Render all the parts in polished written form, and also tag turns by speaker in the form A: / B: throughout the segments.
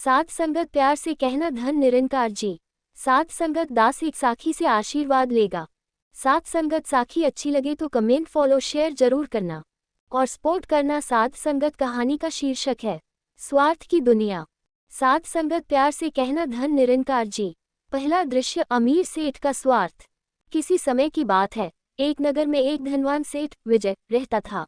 A: साथ संगत प्यार से कहना धन निरंकार जी। साथ संगत दास एक साखी से आशीर्वाद लेगा। साथ संगत साखी अच्छी लगे तो कमेंट फॉलो शेयर जरूर करना और सपोर्ट करना। साथ संगत कहानी का शीर्षक है स्वार्थ की दुनिया। साथ संगत प्यार से कहना धन निरंकार जी। पहला दृश्य अमीर सेठ का स्वार्थ। किसी समय की बात है, एक नगर में एक धनवान सेठ विजय रहता था।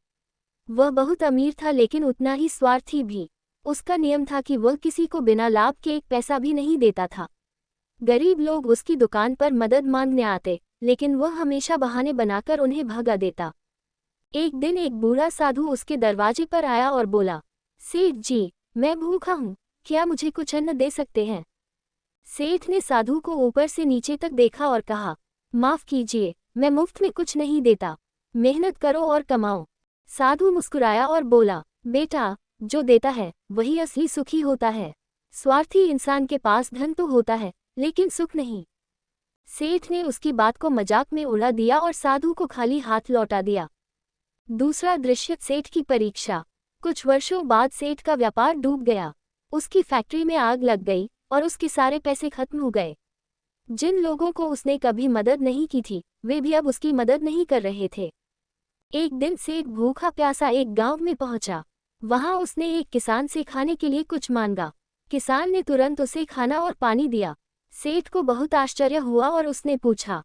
A: वह बहुत अमीर था लेकिन उतना ही स्वार्थी भी। उसका नियम था कि वह किसी को बिना लाभ के एक पैसा भी नहीं देता था। गरीब लोग उसकी दुकान पर मदद मांगने आते, लेकिन वह हमेशा बहाने बनाकर उन्हें भगा देता। एक दिन एक बूढ़ा साधु उसके दरवाजे पर आया और बोला, सेठ जी, मैं भूखा हूँ, क्या मुझे कुछ अन्न दे सकते हैं? सेठ ने साधु को ऊपर से नीचे तक देखा और कहा, माफ कीजिए, मैं मुफ्त में कुछ नहीं देता, मेहनत करो और कमाओ। साधु मुस्कुराया और बोला, बेटा, जो देता है वही असली सुखी होता है। स्वार्थी इंसान के पास धन तो होता है लेकिन सुख नहीं। सेठ ने उसकी बात को मजाक में उड़ा दिया और साधु को खाली हाथ लौटा दिया। दूसरा दृश्य सेठ की परीक्षा। कुछ वर्षों बाद सेठ का व्यापार डूब गया। उसकी फैक्ट्री में आग लग गई और उसके सारे पैसे खत्म हो गए। जिन लोगों को उसने कभी मदद नहीं की थी, वे भी अब उसकी मदद नहीं कर रहे थे। एक दिन सेठ भूखा प्यासा एक गांव में पहुंचा। वहां उसने एक किसान से खाने के लिए कुछ मांगा। किसान ने तुरंत उसे खाना और पानी दिया। सेठ को बहुत आश्चर्य हुआ और उसने पूछा,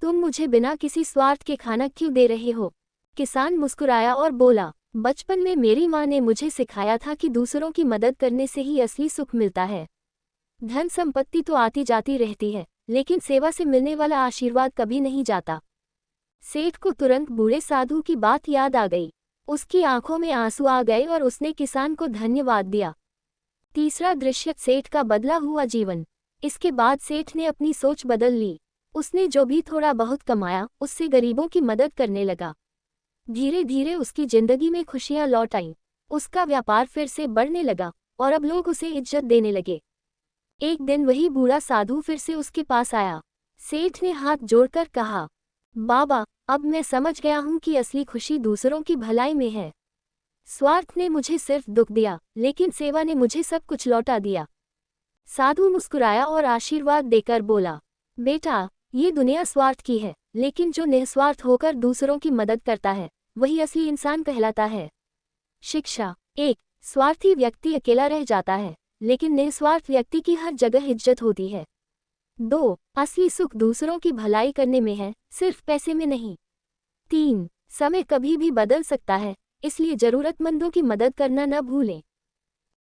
A: तुम मुझे बिना किसी स्वार्थ के खाना क्यों दे रहे हो? किसान मुस्कुराया और बोला, बचपन में मेरी माँ ने मुझे सिखाया था कि दूसरों की मदद करने से ही असली सुख मिलता है। धन संपत्ति तो आती जाती रहती है, लेकिन सेवा से मिलने वाला आशीर्वाद कभी नहीं जाता। सेठ को तुरंत बूढ़े साधु की बात याद आ गई। उसकी आंखों में आंसू आ गए और उसने किसान को धन्यवाद दिया। तीसरा दृश्य सेठ का बदला हुआ जीवन। इसके बाद सेठ ने अपनी सोच बदल ली। उसने जो भी थोड़ा बहुत कमाया उससे गरीबों की मदद करने लगा। धीरे धीरे उसकी जिंदगी में खुशियां लौट आईं। उसका व्यापार फिर से बढ़ने लगा और अब लोग उसे इज्जत देने लगे। एक दिन वही बूढ़ा साधु फिर से उसके पास आया। सेठ ने हाथ जोड़कर कहा, बाबा, अब मैं समझ गया हूँ कि असली खुशी दूसरों की भलाई में है। स्वार्थ ने मुझे सिर्फ दुख दिया, लेकिन सेवा ने मुझे सब कुछ लौटा दिया। साधु मुस्कुराया और आशीर्वाद देकर बोला, बेटा, ये दुनिया स्वार्थ की है, लेकिन जो निस्वार्थ होकर दूसरों की मदद करता है वही असली इंसान कहलाता है। शिक्षा। 1. स्वार्थी व्यक्ति अकेला रह जाता है, लेकिन निस्वार्थ व्यक्ति की हर जगह इज्जत होती है। 2. असली सुख दूसरों की भलाई करने में है, सिर्फ पैसे में नहीं। 3. समय कभी भी बदल सकता है, इसलिए जरूरतमंदों की मदद करना न भूलें।